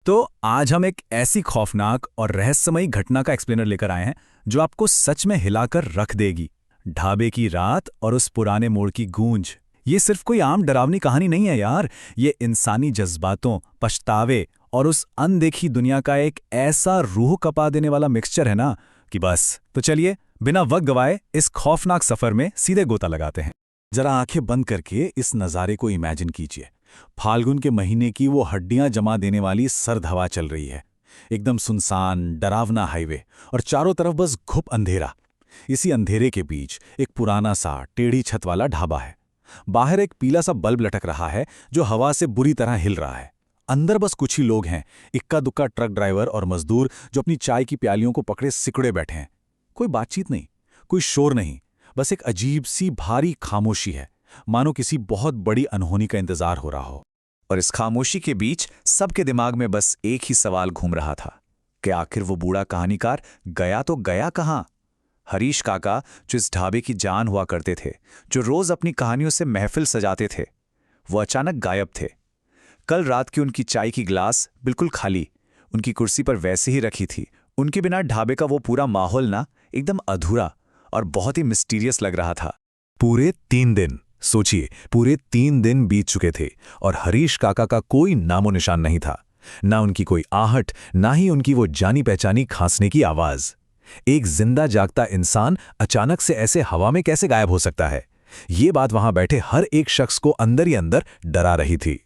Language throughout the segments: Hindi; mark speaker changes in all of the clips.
Speaker 1: दोस्तों, आज हम एक ऐसी खौफनाक और रहस्यमयी घटना का एक्सप्लेनर लेकर आए हैं जो आपको सच में हिलाकर रख देगी। ढाबे की रात और उस पुराने मोड़ की गूंज। ये सिर्फ कोई आम डरावनी कहानी नहीं है यार। ये इंसानी जज्बातों, पछतावे और उस अनदेखी दुनिया का एक ऐसा रूह कपा देने वाला मिक्सचर है ना कि बस। तो चलिए, बिना वक्त गवाए इस खौफनाक सफर में सीधे गोता लगाते हैं। जरा आंखें बंद करके इस नज़ारे को इमेजिन कीजिए। फाल्गुन के महीने की वो हड्डियां जमा देने वाली सर्द हवा चल रही है। एकदम सुनसान डरावना हाईवे और चारों तरफ बस घुप अंधेरा। इसी अंधेरे के बीच एक पुराना सा टेढ़ी छत वाला ढाबा है। बाहर एक पीला सा बल्ब लटक रहा है जो हवा से बुरी तरह हिल रहा है। अंदर बस कुछ ही लोग हैं, इक्का दुक्का ट्रक ड्राइवर और मजदूर जो अपनी चाय की प्यालियों को पकड़े सिकुड़े बैठे हैं। कोई बातचीत नहीं, कोई शोर नहीं, बस एक अजीब सी भारी खामोशी है, मानो किसी बहुत बड़ी अनहोनी का इंतजार हो रहा हो।
Speaker 2: और इस खामोशी के बीच सबके दिमाग में बस एक ही सवाल घूम रहा था कि आखिर वो बूढ़ा कहानीकार गया तो गया कहाँ। हरीश काका, जो इस ढाबे की जान हुआ करते थे, जो रोज अपनी कहानियों से महफिल सजाते थे, वो अचानक गायब थे। कल रात की उनकी चाय की गिलास बिल्कुल खाली, उनकी कुर्सी पर वैसे ही रखी थी। उनके बिना ढाबे का वो पूरा माहौल ना एकदम अधूरा और बहुत ही मिस्टीरियस लग रहा था।
Speaker 1: पूरे 3 दिन, सोचिए, पूरे 3 दिन बीत चुके थे और हरीश काका का कोई नामो निशान नहीं था। ना उनकी कोई आहट, ना ही उनकी वो जानी पहचानी खांसने की आवाज। एक जिंदा जागता इंसान अचानक से ऐसे हवा में कैसे गायब हो सकता है? ये बात वहां बैठे हर एक शख्स को अंदर ही अंदर डरा रही थी।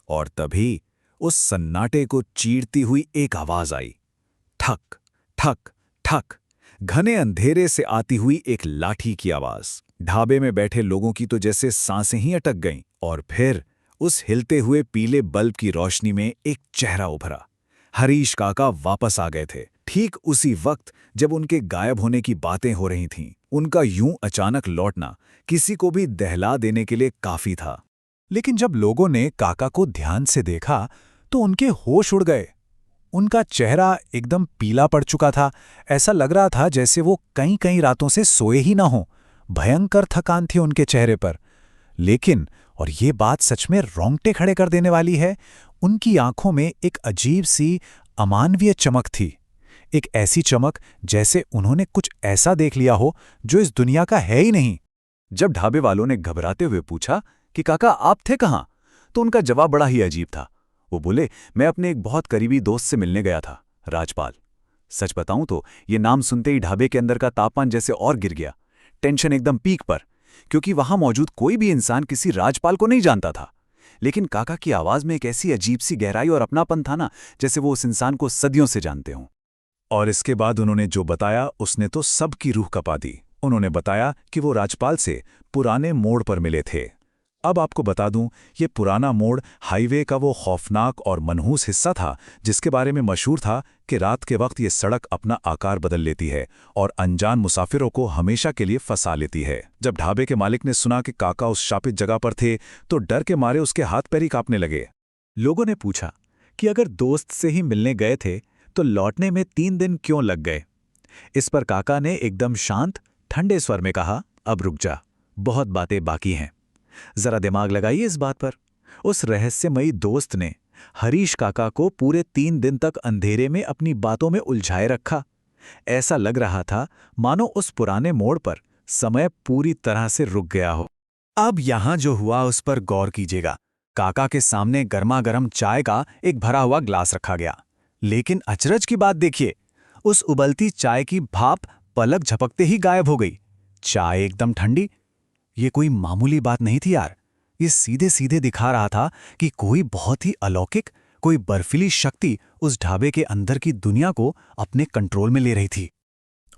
Speaker 1: और तभी उस सन्नाटे को चीरती हुई एक आवाज आई। ठक ठक ठक, घने अंधेरे से आती हुई एक लाठी की आवाज। ढाबे में बैठे लोगों की तो जैसे सांसें ही अटक गईं। और फिर उस हिलते हुए पीले बल्ब की रोशनी में एक चेहरा उभरा। हरीश काका वापस आ गए थे, ठीक उसी वक्त जब उनके गायब होने की बातें हो रही थीं। उनका यूं अचानक लौटना किसी को भी दहला देने के लिए काफी था। लेकिन जब लोगों ने काका को ध्यान से देखा तो उनके होश उड़ गए। उनका चेहरा एकदम पीला पड़ चुका था। ऐसा लग रहा था जैसे वो कई कई रातों से सोए ही ना हों। भयंकर थकान थी उनके चेहरे पर। लेकिन, और ये बात सच में रोंगटे खड़े कर देने वाली है, उनकी आंखों में एक अजीब सी अमानवीय चमक थी। एक ऐसी चमक जैसे उन्होंने कुछ ऐसा देख लिया हो जो इस दुनिया का है ही नहीं। जब ढाबे वालों ने घबराते हुए पूछा कि काका आप थे कहाँ, तो उनका जवाब बड़ा ही अजीब था। वो बोले, मैं अपने एक बहुत करीबी दोस्त से मिलने गया था, राजपाल। सच बताऊं तो ये नाम सुनते ही ढाबे के अंदर का तापमान जैसे और गिर गया। टेंशन एकदम पीक पर, क्योंकि वहां मौजूद कोई भी इंसान किसी राजपाल को नहीं जानता था। लेकिन काका की आवाज में एक ऐसी अजीब सी गहराई और अपनापन था ना, जैसे वो उस इंसान को सदियों से जानते हों। और इसके बाद उन्होंने जो बताया उसने तो सबकी रूह कपा दी। उन्होंने बताया कि वो राजपाल से पुराने मोड़ पर मिले थे। अब आपको बता दूं, ये पुराना मोड़ हाईवे का वो खौफनाक और मनहूस हिस्सा था जिसके बारे में मशहूर था कि रात के वक्त ये सड़क अपना आकार बदल लेती है और अनजान मुसाफिरों को हमेशा के लिए फंसा लेती है। जब ढाबे के मालिक ने सुना कि काका उस शापित जगह पर थे तो डर के मारे उसके हाथ पैर ही कांपने लगे। लोगों ने पूछा कि अगर दोस्त से ही मिलने गए थे तो लौटने में 3 दिन क्यों लग गए। इस पर काका ने एकदम शांत ठंडे स्वर में कहा, अब रुक जा, बहुत बातें बाकी हैं, जरा दिमाग लगाइए इस बात पर। उस रहस्यमयी दोस्त ने हरीश काका को पूरे 3 दिन तक अंधेरे में अपनी बातों में उलझाए रखा। ऐसा लग रहा था मानो उस पुराने मोड़ पर समय पूरी तरह से रुक गया हो। अब यहां जो हुआ उस पर गौर कीजिएगा। काका के सामने गर्मा गर्म चाय का एक भरा हुआ ग्लास रखा गया। लेकिन अचरज की बात देखिए, उस उबलती चाय की भाप पलक झपकते ही गायब हो गई। चाय एकदम ठंडी। ये कोई मामूली बात नहीं थी यार। ये सीधे सीधे दिखा रहा था कि कोई बहुत ही अलौकिक, कोई बर्फीली शक्ति उस ढाबे के अंदर की दुनिया को अपने कंट्रोल में ले रही थी।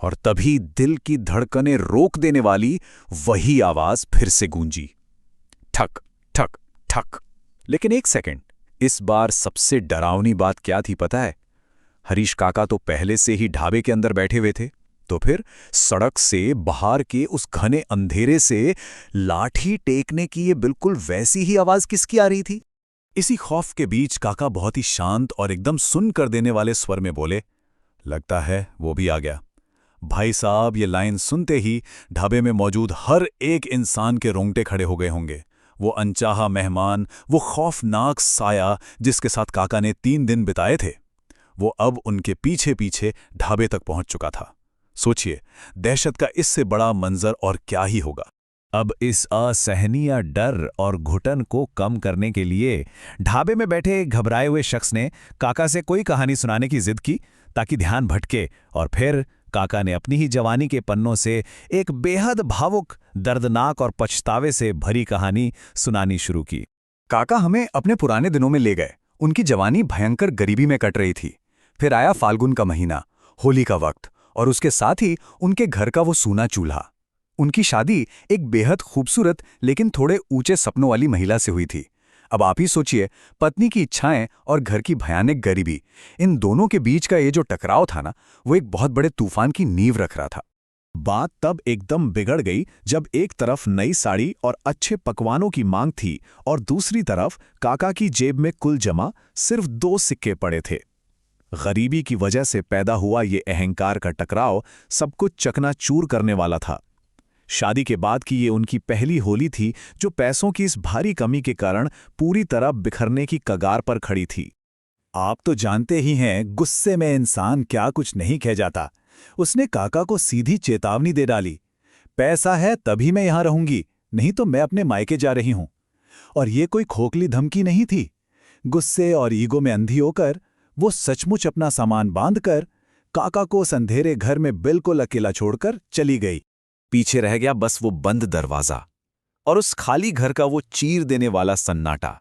Speaker 1: और तभी दिल की धड़कनें रोक देने वाली वही आवाज फिर से गूंजी, ठक ठक ठक। लेकिन एक सेकंड, इस बार सबसे डरावनी बात क्या थी पता है? हरीश काका तो पहले से ही ढाबे के अंदर बैठे हुए थे, तो फिर सड़क से बाहर के उस घने अंधेरे से लाठी टेकने की ये बिल्कुल वैसी ही आवाज किसकी आ रही थी? इसी खौफ के बीच काका बहुत ही शांत और एकदम सुन कर देने वाले स्वर में बोले, लगता है वो भी आ गया। भाई साहब, ये लाइन सुनते ही ढाबे में मौजूद हर एक इंसान के रोंगटे खड़े हो गए होंगे।
Speaker 2: वो अनचाहा मेहमान, वो खौफनाक साया जिसके साथ काका ने 3 दिन बिताए थे, वो अब उनके पीछे पीछे ढाबे तक पहुंच चुका था। सोचिए, दहशत का इससे बड़ा मंजर और क्या ही होगा। अब इस असहनीय डर और घुटन को कम करने के लिए ढाबे में बैठे एक घबराए हुए शख्स ने काका से कोई कहानी सुनाने की जिद की, ताकि ध्यान भटके, और फिर काका ने अपनी ही जवानी के पन्नों से एक बेहद भावुक, दर्दनाक और पछतावे से भरी कहानी सुनानी शुरू की।
Speaker 3: काका हमें अपने पुराने दिनों में ले गए। उनकी जवानी भयंकर गरीबी में कट रही थी। फिर आया फाल्गुन का महीना, होली का वक्त, और उसके साथ ही उनके घर का वो सूना चूल्हा। उनकी शादी एक बेहद खूबसूरत लेकिन थोड़े ऊंचे सपनों वाली महिला से हुई थी। अब आप ही सोचिए, पत्नी की इच्छाएं और घर की भयानक गरीबी, इन दोनों के बीच का ये जो टकराव था ना, वो एक बहुत बड़े तूफान की नींव रख रहा था।
Speaker 2: बात तब एकदम बिगड़ गई जब एक तरफ नई साड़ी और अच्छे पकवानों की मांग थी और दूसरी तरफ काका की जेब में कुल जमा सिर्फ 2 सिक्के पड़े थे। गरीबी की वजह से पैदा हुआ ये अहंकार का टकराव सब कुछ चकनाचूर करने वाला था। शादी के बाद की ये उनकी पहली होली थी जो पैसों की इस भारी कमी के कारण पूरी तरह बिखरने की कगार पर खड़ी थी। आप तो जानते ही हैं, गुस्से में इंसान क्या कुछ नहीं कह जाता। उसने काका को सीधी चेतावनी दे डाली, पैसा है तभी मैं यहां रहूंगी, नहीं तो मैं अपने मायके जा रही हूं। और ये कोई खोखली धमकी नहीं थी। गुस्से और ईगो में अंधी होकर वो सचमुच अपना सामान बांधकर काका को उस अंधेरे घर में बिल्कुल अकेला छोड़कर चली गई। पीछे रह गया बस वो बंद दरवाजा और उस खाली घर का वो चीर देने वाला सन्नाटा।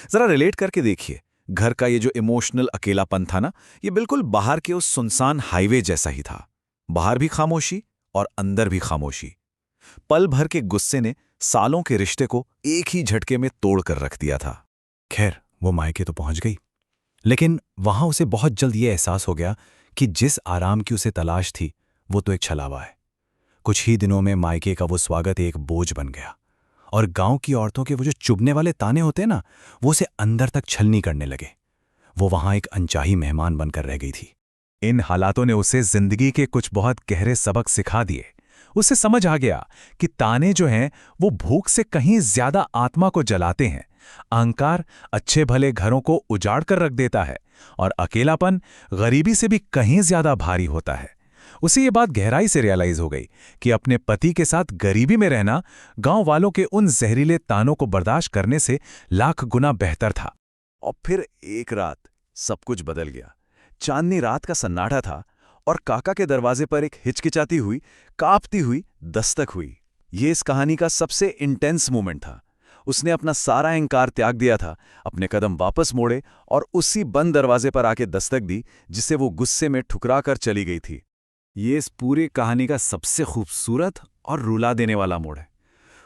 Speaker 2: जरा रिलेट करके देखिए, घर का ये जो इमोशनल अकेलापन था ना, ये बिल्कुल बाहर के उस सुनसान हाईवे जैसा ही था। बाहर भी खामोशी और अंदर भी खामोशी। पल भर के गुस्से ने सालों के रिश्ते को एक ही झटके में तोड़ कर रख दिया था। खैर, वो मायके तो पहुंच गई, लेकिन वहां उसे बहुत जल्द ये एहसास हो गया कि जिस आराम की उसे तलाश थी वो तो एक छलावा है। कुछ ही दिनों में मायके का वो स्वागत एक बोझ बन गया, और गांव की औरतों के वो जो चुभने वाले ताने होते ना, वो उसे अंदर तक छलनी करने लगे। वो वहां एक अनचाही मेहमान बनकर रह गई थी। इन हालातों ने उसे जिंदगी के कुछ बहुत गहरे सबक सिखा दिए। उसे समझ आ गया कि ताने जो हैं वो भूख से कहीं ज्यादा आत्मा को जलाते हैं। अहंकार अच्छे भले घरों को उजाड़ कर रख देता है, और अकेलापन गरीबी से भी कहीं ज्यादा भारी होता है। उसे ये बात गहराई से रियलाइज हो गई कि अपने पति के साथ गरीबी में रहना गांव वालों के उन जहरीले तानों को बर्दाश्त करने से लाख गुना बेहतर था। और फिर एक रात सब कुछ बदल गया। चांदनी रात का सन्नाटा था और काका के दरवाजे पर एक हिचकिचाती हुई, कांपती हुई दस्तक हुई। ये इस कहानी का सबसे इंटेंस मोमेंट था। उसने अपना सारा अहंकार त्याग दिया था, अपने कदम वापस मोड़े और उसी बंद दरवाजे पर आके दस्तक दी जिसे वो गुस्से में ठुकरा कर चली गई थी। ये इस पूरी कहानी का सबसे खूबसूरत और रुला देने वाला मोड़ है।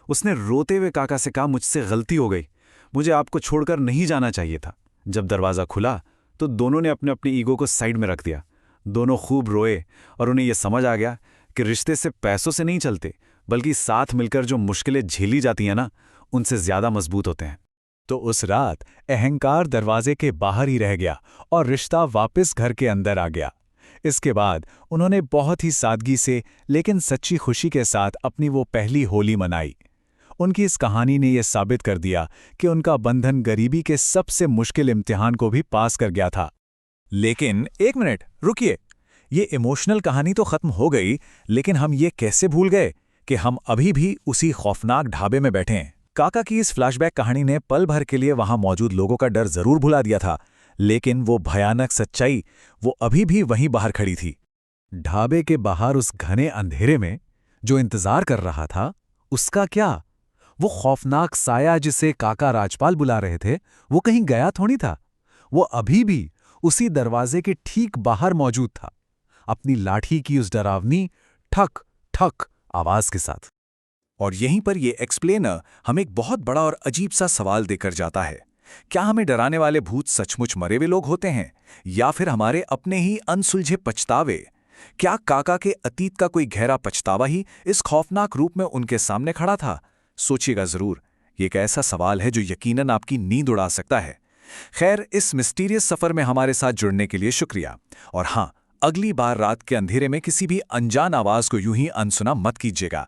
Speaker 2: उसने रोते हुए काका से कहा, मुझसे गलती हो गई, मुझे आपको छोड़कर नहीं जाना चाहिए था। जब दरवाज़ा खुला तो दोनों ने अपने अपनी ईगो को साइड में रख दिया। दोनों खूब रोए और उन्हें यह समझ आ गया कि रिश्ते से पैसों से नहीं चलते, बल्कि साथ मिलकर जो मुश्किलें झेली जाती हैं ना, उनसे ज़्यादा मजबूत होते हैं। तो उस रात अहंकार दरवाजे के बाहर ही रह गया और रिश्ता वापस घर के अंदर आ गया। इसके बाद उन्होंने बहुत ही सादगी से लेकिन सच्ची खुशी के साथ अपनी वो पहली होली मनाई। उनकी इस कहानी ने यह साबित कर दिया कि उनका बंधन गरीबी के सबसे मुश्किल इम्तिहान को भी पास कर गया था। लेकिन एक मिनट रुकिए, ये इमोशनल कहानी तो खत्म हो गई, लेकिन हम ये कैसे भूल गए कि हम अभी भी उसी खौफनाक ढाबे में बैठे हैं। काका की इस फ्लैशबैक कहानी ने पल भर के लिए वहां मौजूद लोगों का डर जरूर भुला दिया था, लेकिन वो भयानक सच्चाई वो अभी भी वहीं बाहर खड़ी थी। ढाबे के बाहर उस घने अंधेरे में जो इंतजार कर रहा था, उसका क्या? वो खौफनाक साया जिसे काका राजपाल बुला रहे थे, वो कहीं गया थोड़ी था। वो अभी भी उसी दरवाजे के ठीक बाहर मौजूद था, अपनी लाठी की उस डरावनी ठक ठक आवाज के साथ। और यहीं पर ये एक्सप्लेनर हमें एक बहुत बड़ा और अजीब सा सवाल देकर जाता है। क्या हमें डराने वाले भूत सचमुच मरे हुए लोग होते हैं, या फिर हमारे अपने ही अनसुलझे पछतावे? क्या काका के अतीत का कोई गहरा पछतावा ही इस खौफनाक रूप में उनके सामने खड़ा था? सोचिएगा जरूर। ये एक ऐसा सवाल है जो यकीनन आपकी नींद उड़ा सकता है। खैर, इस मिस्टीरियस सफर में हमारे साथ जुड़ने के लिए शुक्रिया। और हाँ, अगली बार रात के अंधेरे में किसी भी अनजान आवाज को यूं ही अनसुना मत कीजिएगा।